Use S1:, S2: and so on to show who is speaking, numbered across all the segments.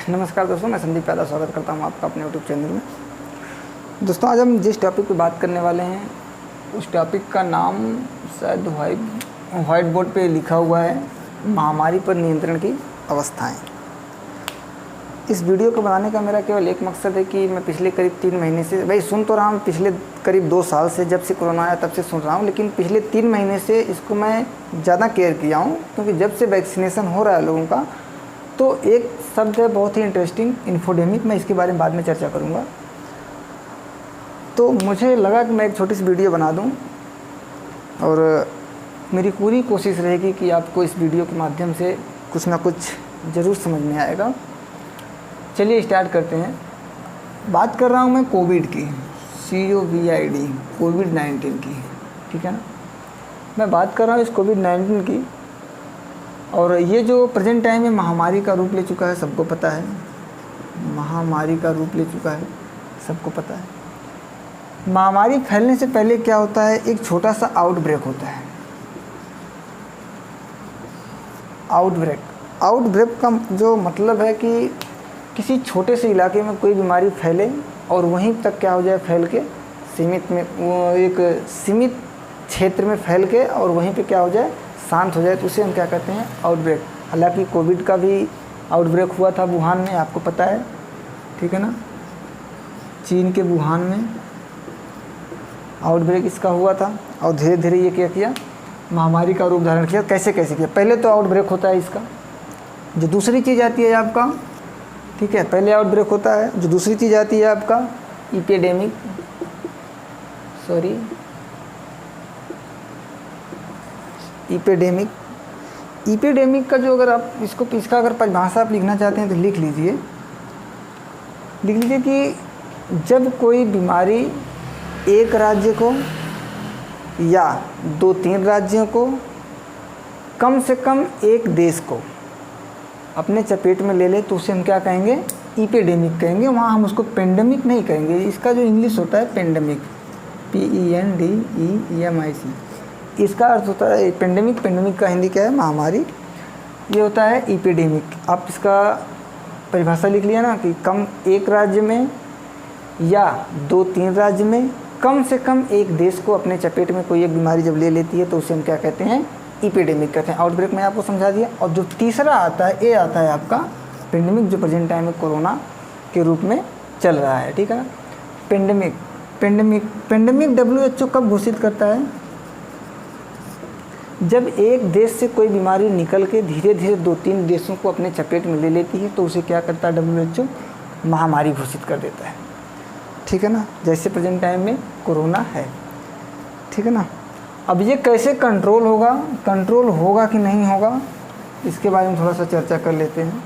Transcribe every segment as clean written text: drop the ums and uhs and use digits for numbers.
S1: नमस्कार दोस्तों, मैं संदीप यादव स्वागत करता हूं आपका अपने यूट्यूब चैनल में। दोस्तों, आज हम जिस टॉपिक पे बात करने वाले हैं उस टॉपिक का नाम शायद व्हाइट बोर्ड पे लिखा हुआ है, महामारी पर नियंत्रण की अवस्थाएं। इस वीडियो को बनाने का मेरा केवल एक मकसद है कि मैं पिछले करीब 3 महीने से, भाई सुन तो रहा हूँ, पिछले करीब 2 साल से जब से कोरोना आया तब से सुन रहा हूँ, लेकिन पिछले 3 महीने से इसको मैं ज़्यादा केयर किया हूँ, क्योंकि जब से वैक्सीनेशन हो रहा है लोगों का, तो एक शब्द है बहुत ही इंटरेस्टिंग, इन्फोडेमिक। मैं इसके बारे में बाद में चर्चा करूँगा। तो मुझे लगा कि मैं एक छोटी सी वीडियो बना दूँ और मेरी पूरी कोशिश रहेगी कि आपको इस वीडियो के माध्यम से कुछ ना कुछ ज़रूर समझ में आएगा। चलिए स्टार्ट करते हैं। बात कर रहा हूँ मैं कोविड की, COVID, कोविड-19 की, ठीक है ना। मैं बात कर रहा हूँ इस कोविड-19 की, और ये जो प्रेजेंट टाइम में महामारी का रूप ले चुका है, सबको पता है। महामारी का रूप ले चुका है, सबको पता है। महामारी फैलने से पहले क्या होता है, एक छोटा सा आउटब्रेक होता है। आउटब्रेक का जो मतलब है कि किसी छोटे से इलाके में कोई बीमारी फैले और वहीं तक क्या हो जाए, फैल के सीमित क्षेत्र में फैल के और वहीं पे क्या हो जाए, शांत हो जाए, तो उसे हम क्या कहते हैं, आउटब्रेक। हालांकि कोविड का भी आउटब्रेक हुआ था वुहान में, आपको पता है, ठीक है ना। चीन के वुहान में आउटब्रेक इसका हुआ था और धीरे धीरे ये क्या किया, महामारी का रूप धारण किया। कैसे किया, पहले तो आउटब्रेक होता है इसका, जो दूसरी चीज़ आती है आपका, ठीक है, पहले आउटब्रेक होता है, जो दूसरी चीज़ आती है आपका इपिडेमिक का जो, अगर आप इसका अगर परिभाषा आप लिखना चाहते हैं तो लिख लीजिए कि जब कोई बीमारी एक राज्य को या 2-3 राज्यों को, कम से कम एक देश को अपने चपेट में ले ले, तो उसे हम क्या कहेंगे, इपिडेमिक कहेंगे। वहाँ हम उसको पेंडेमिक नहीं कहेंगे। इसका जो इंग्लिश होता है पेंडेमिक, PENDEMIC, इसका अर्थ होता है पेंडेमिक का हिंदी क्या है, महामारी। ये होता है इपिडेमिक। आप इसका परिभाषा लिख लिया ना कि कम एक राज्य में या 2-3 राज्य में, कम से कम एक देश को अपने चपेट में कोई एक बीमारी जब ले लेती है तो उसे हम क्या कहते हैं, इपिडेमिक कहते हैं। आउटब्रेक में आपको समझा दिया। और जो तीसरा आता है, ये आता है आपका पेंडेमिक, जो प्रेजेंट टाइम में कोरोना के रूप में चल रहा है, ठीक है ना। पेंडेमिक WHO कब घोषित करता है, जब एक देश से कोई बीमारी निकल के धीरे धीरे 2-3 देशों को अपने चपेट में ले लेती है, तो उसे क्या करता है WHO, महामारी घोषित कर देता है, ठीक है ना। जैसे प्रेजेंट टाइम में कोरोना है, ठीक है ना। अब ये कैसे कंट्रोल होगा कि नहीं होगा, इसके बारे में थोड़ा सा चर्चा कर लेते हैं।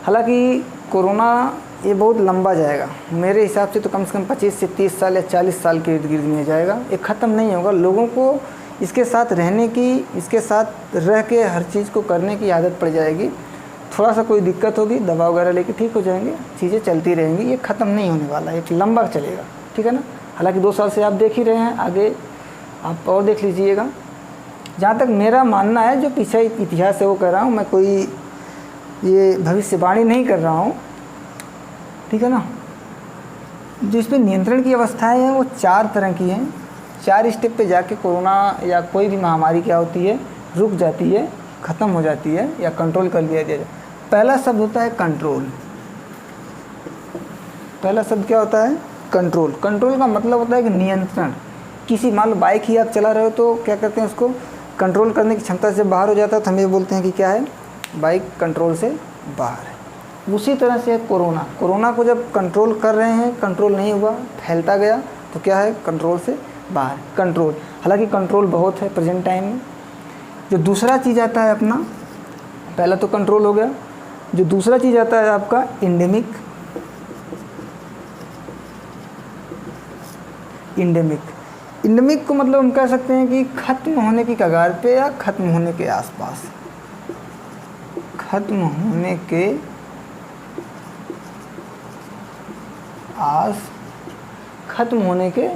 S1: हालांकि कोरोना ये बहुत लंबा जाएगा, मेरे हिसाब से तो कम से कम 25 से 30 साल या 40 साल के इर्द गिर्द में जाएगा। ये ख़त्म नहीं होगा। लोगों को इसके साथ रहने की, इसके साथ रह के हर चीज़ को करने की आदत पड़ जाएगी। थोड़ा सा कोई दिक्कत होगी, दवा वगैरह लेके ठीक हो जाएंगे, चीज़ें चलती रहेंगी। ये ख़त्म नहीं होने वाला है, एक लंबा चलेगा, ठीक है ना। हालांकि 2 साल से आप देख ही रहे हैं, आगे आप और देख लीजिएगा। जहाँ तक मेरा मानना है, जो पीछे इतिहास है वो कह रहा हूँ मैं, कोई ये भविष्यवाणी नहीं कर रहा हूँ, ठीक है ना। जो इस पर नियंत्रण की अवस्थाएं हैं वो 4 तरह की हैं। 4 स्टेप पे जाके कोरोना या कोई भी महामारी क्या होती है, रुक जाती है, ख़त्म हो जाती है या कंट्रोल कर लिया जाए। पहला शब्द होता है कंट्रोल। पहला शब्द क्या होता है, कंट्रोल। कंट्रोल का मतलब होता है कि नियंत्रण। किसी, मान लो बाइक ही आप चला रहे हो तो क्या करते हैं, उसको कंट्रोल करने की क्षमता से बाहर हो जाता है, तो हम ये बोलते हैं कि क्या है, बाइक कंट्रोल से बाहर है। उसी तरह से कोरोना को जब कंट्रोल कर रहे हैं, कंट्रोल नहीं हुआ, फैलता गया, तो क्या है, कंट्रोल से बाहर। कंट्रोल, हालांकि कंट्रोल बहुत है प्रेजेंट टाइम में। जो दूसरा चीज़ आता है अपना, पहला तो कंट्रोल हो गया, जो दूसरा चीज़ आता है आपका इंडेमिक। इंडेमिक को मतलब हम कह सकते हैं कि ख़त्म होने की कगार पे या ख़त्म होने के आसपास, ख़त्म होने के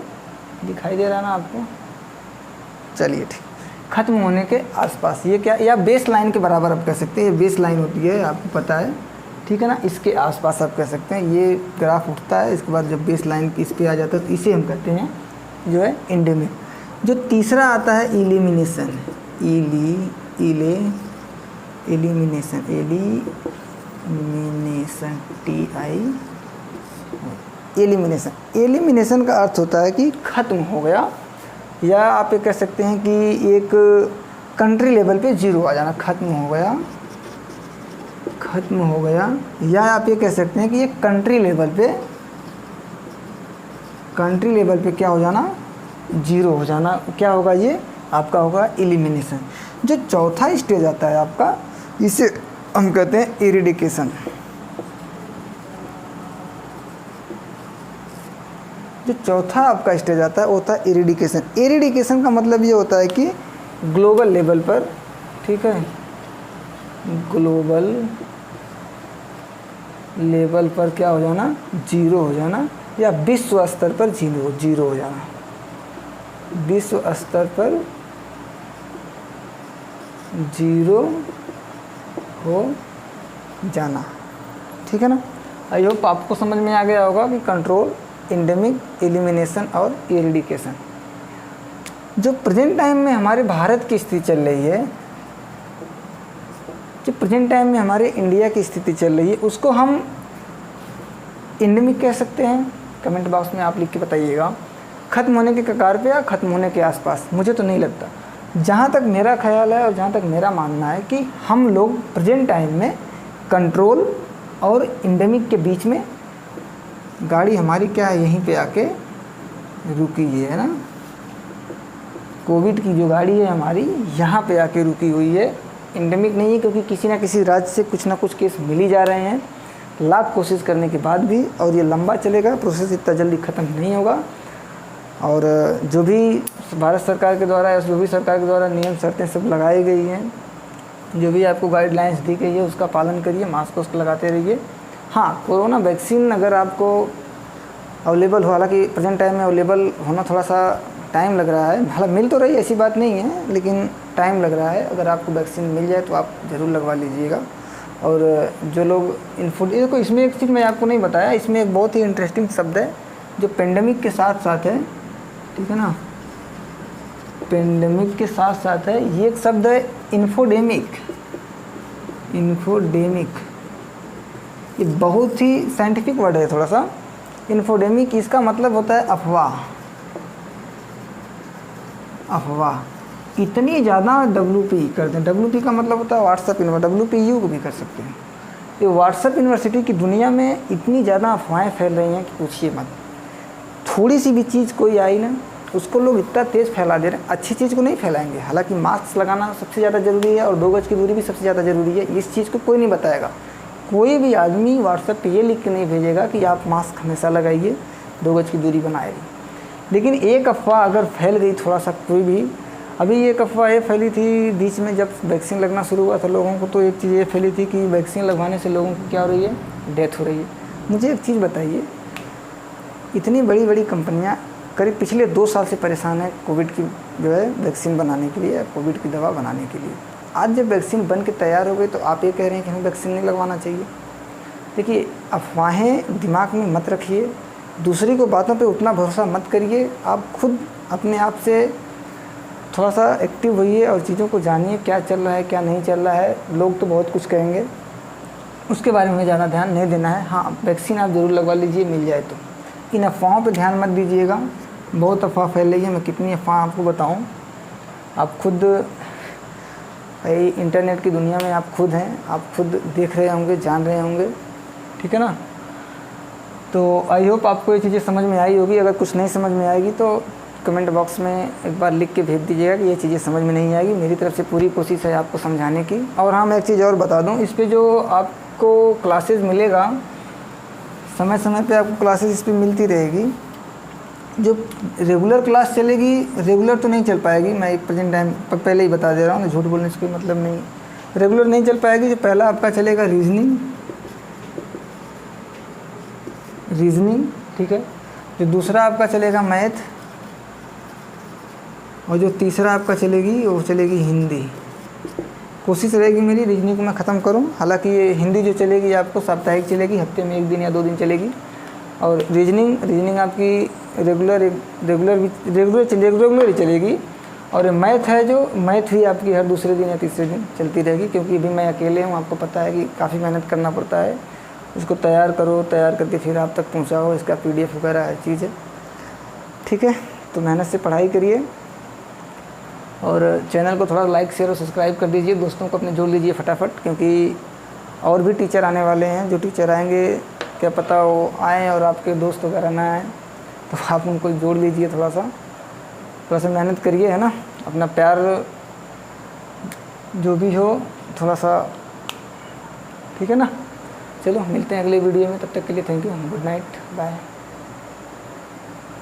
S1: दिखाई दे रहा ना आपको, चलिए ठीक, ख़त्म होने के आसपास। ये क्या, या बेस लाइन के बराबर आप कह सकते हैं। ये बेस लाइन होती है, आपको पता है, ठीक है ना। इसके आसपास आप कह सकते हैं ये ग्राफ उठता है, इसके बाद जब बेस लाइन इस पे आ जाता है तो इसे हम कहते हैं जो है एंडेमिक। जो तीसरा आता है इलिमिनेशन, एलिमिनेशन एलिमिनेशन का अर्थ होता है कि ख़त्म हो गया, या आप ये कह सकते हैं कि एक कंट्री लेवल पे जीरो आ जाना, ख़त्म हो गया, या आप ये कह सकते हैं कि एक कंट्री लेवल पे क्या हो जाना, जीरो हो जाना। क्या होगा ये आपका होगा एलिमिनेशन। जो चौथा स्टेज आता है आपका, इसे हम कहते हैं इरेडिकेशन। जो चौथा आपका स्टेज आता है वो होता है इरेडिकेशन। इरेडिकेशन का मतलब ये होता है कि ग्लोबल लेवल पर, ठीक है, ग्लोबल लेवल पर क्या हो जाना, जीरो हो जाना, या विश्व स्तर पर जीरो हो जाना, विश्व स्तर पर जीरो हो जाना, ठीक है ना। आई होप आपको समझ में आ गया होगा कि कंट्रोल, एंडेमिक, एलिमिनेशन और इरेडिकेशन। जो प्रेजेंट टाइम में हमारे भारत की स्थिति चल रही है, जो प्रेजेंट टाइम में हमारे इंडिया की स्थिति चल रही है, उसको हम एंडेमिक कह सकते हैं। कमेंट बॉक्स में आप लिख के बताइएगा, ख़त्म होने के कगार पे या ख़त्म होने के आसपास। मुझे तो नहीं लगता, जहाँ तक मेरा ख्याल है और जहाँ तक मेरा मानना है कि हम लोग प्रेजेंट टाइम में कंट्रोल और एंडेमिक के बीच में, गाड़ी हमारी क्या है यहीं पे आके रुकी है ना, कोविड की जो गाड़ी है हमारी यहाँ पे आके रुकी हुई है। एंडेमिक नहीं है, क्योंकि किसी ना किसी राज्य से कुछ ना कुछ केस मिल ही जा रहे हैं, लाख कोशिश करने के बाद भी, और ये लंबा चलेगा, प्रोसेस इतना जल्दी ख़त्म नहीं होगा। और जो भी भारत सरकार के द्वारा या जो भी सरकार के द्वारा नियम शर्तें सब लगाई गई हैं, जो भी आपको गाइडलाइंस दी गई है उसका पालन करिए, मास्क वास्क लगाते रहिए। हाँ, कोरोना वैक्सीन अगर आपको अवेलेबल हो, हालांकि प्रेजेंट टाइम में अवेलेबल होना थोड़ा सा टाइम लग रहा है, हालांकि मिल तो रही है, ऐसी बात नहीं है, लेकिन टाइम लग रहा है। अगर आपको वैक्सीन मिल जाए तो आप ज़रूर लगवा लीजिएगा। और जो लोग देखो, इसमें एक चीज़ मैं आपको नहीं बताया, इसमें एक बहुत ही इंटरेस्टिंग शब्द है जो पेंडेमिक के साथ साथ है, ठीक है ना, पेंडेमिक के साथ साथ है, ये एक शब्द है इन्फोडेमिक। ये बहुत ही साइंटिफिक वर्ड है थोड़ा सा। इन्फोडेमिक, इसका मतलब होता है अफवाह। इतनी ज़्यादा WP करते हैं, WP का मतलब होता है व्हाट्सएप WPU को भी कर सकते हैं। ये व्हाट्सएप यूनिवर्सिटी की दुनिया में इतनी ज़्यादा अफवाहें फैल रही हैं कि पूछिए मत। थोड़ी सी भी चीज़ कोई आई ना, उसको लोग इतना तेज़ फैला दे रहे हैं। अच्छी चीज़ को नहीं फैलाएंगे, हालांकि मास्क लगाना सबसे ज़्यादा ज़रूरी है और 2 गज की दूरी भी सबसे ज़्यादा ज़रूरी है। इस चीज़ को कोई नहीं बताएगा, कोई भी आदमी व्हाट्सएप पे ये लिख के नहीं भेजेगा कि आप मास्क हमेशा लगाइए, 2 गज की दूरी बनाइए। लेकिन एक अफवाह अगर फैल गई थोड़ा सा कोई भी, अभी एक अफवाह ये फैली थी बीच में जब वैक्सीन लगना शुरू हुआ था लोगों को, तो एक चीज़ ये फैली थी कि वैक्सीन लगवाने से लोगों की क्या हो रही है, डेथ हो रही है। मुझे एक चीज़ बताइए, इतनी बड़ी बड़ी कंपनियां करीब पिछले 2 साल से परेशान है कोविड की जो है वैक्सीन बनाने के लिए, कोविड की दवा बनाने के लिए। आज जब वैक्सीन बन के तैयार हो गई तो आप ये कह रहे हैं कि हमें वैक्सीन नहीं लगवाना चाहिए। देखिए, अफवाहें दिमाग में मत रखिए, दूसरी को बातों पे उतना भरोसा मत करिए। आप खुद अपने आप से थोड़ा सा एक्टिव होइए और चीज़ों को जानिए, क्या चल रहा है क्या नहीं चल रहा है। लोग तो बहुत कुछ कहेंगे, उसके बारे में ज़्यादा ध्यान नहीं देना है। हाँ, वैक्सीन आप ज़रूर लगवा लीजिए, मिल जाए तो। इन अफवाहों पे ध्यान मत दीजिएगा, बहुत अफवाह फैल रही है। मैं कितनी अफवाह आपको बताऊं, आप खुद इंटरनेट की दुनिया में आप खुद हैं, आप खुद देख रहे होंगे, जान रहे होंगे, ठीक है ना। तो आई होप आपको ये चीज़ें समझ में आई होगी। अगर कुछ नहीं समझ में आएगी तो कमेंट बॉक्स में एक बार लिख के भेज दीजिएगा कि ये चीज़ें समझ में नहीं आएगी। मेरी तरफ से पूरी कोशिश है आपको समझाने की। और हाँ, मैं एक चीज़ और बता दूँ, इस पर जो आपको क्लासेस मिलेगा, समय समय पे आपको क्लासेस इस पर मिलती रहेगी। जो रेगुलर क्लास चलेगी, रेगुलर तो नहीं चल पाएगी, मैं एक प्रेजेंट टाइम पहले ही बता दे रहा हूँ, झूठ बोलने से कोई मतलब नहीं, रेगुलर नहीं चल पाएगी। जो पहला आपका चलेगा रीजनिंग, ठीक है। जो दूसरा आपका चलेगा मैथ, और जो तीसरा आपका चलेगी वो चलेगी हिंदी। कोशिश रहेगी मेरी रीजनिंग को मैं ख़त्म करूं। हालांकि ये हिंदी जो चलेगी आपको साप्ताहिक चलेगी, हफ्ते में 1 दिन या 2 दिन चलेगी। और रीजनिंग आपकी रेगुलर ही चलेगी। और मैथ है जो मैथ भी आपकी हर दूसरे दिन या तीसरे दिन चलती रहेगी, क्योंकि अभी मैं अकेले हूँ। आपको पता है कि काफ़ी मेहनत करना पड़ता है, उसको तैयार करो, तैयार करके फिर आप तक पहुँचाओ, इसका PDF वगैरह हर चीज़ है। ठीक है, तो मेहनत से पढ़ाई करिए और चैनल को थोड़ा लाइक शेयर और सब्सक्राइब कर दीजिए। दोस्तों को अपने जोड़ लीजिए फटाफट, क्योंकि और भी टीचर आने वाले हैं। जो टीचर आएंगे क्या पता वो आएँ और आपके दोस्त वगैरह ना आएँ, तो आप उनको जोड़ लीजिए। थोड़ा सा मेहनत करिए, है ना। अपना प्यार जो भी हो थोड़ा सा, ठीक है ना। चलो मिलते हैं अगले वीडियो में, तब तक के लिए thank you, good night, bye.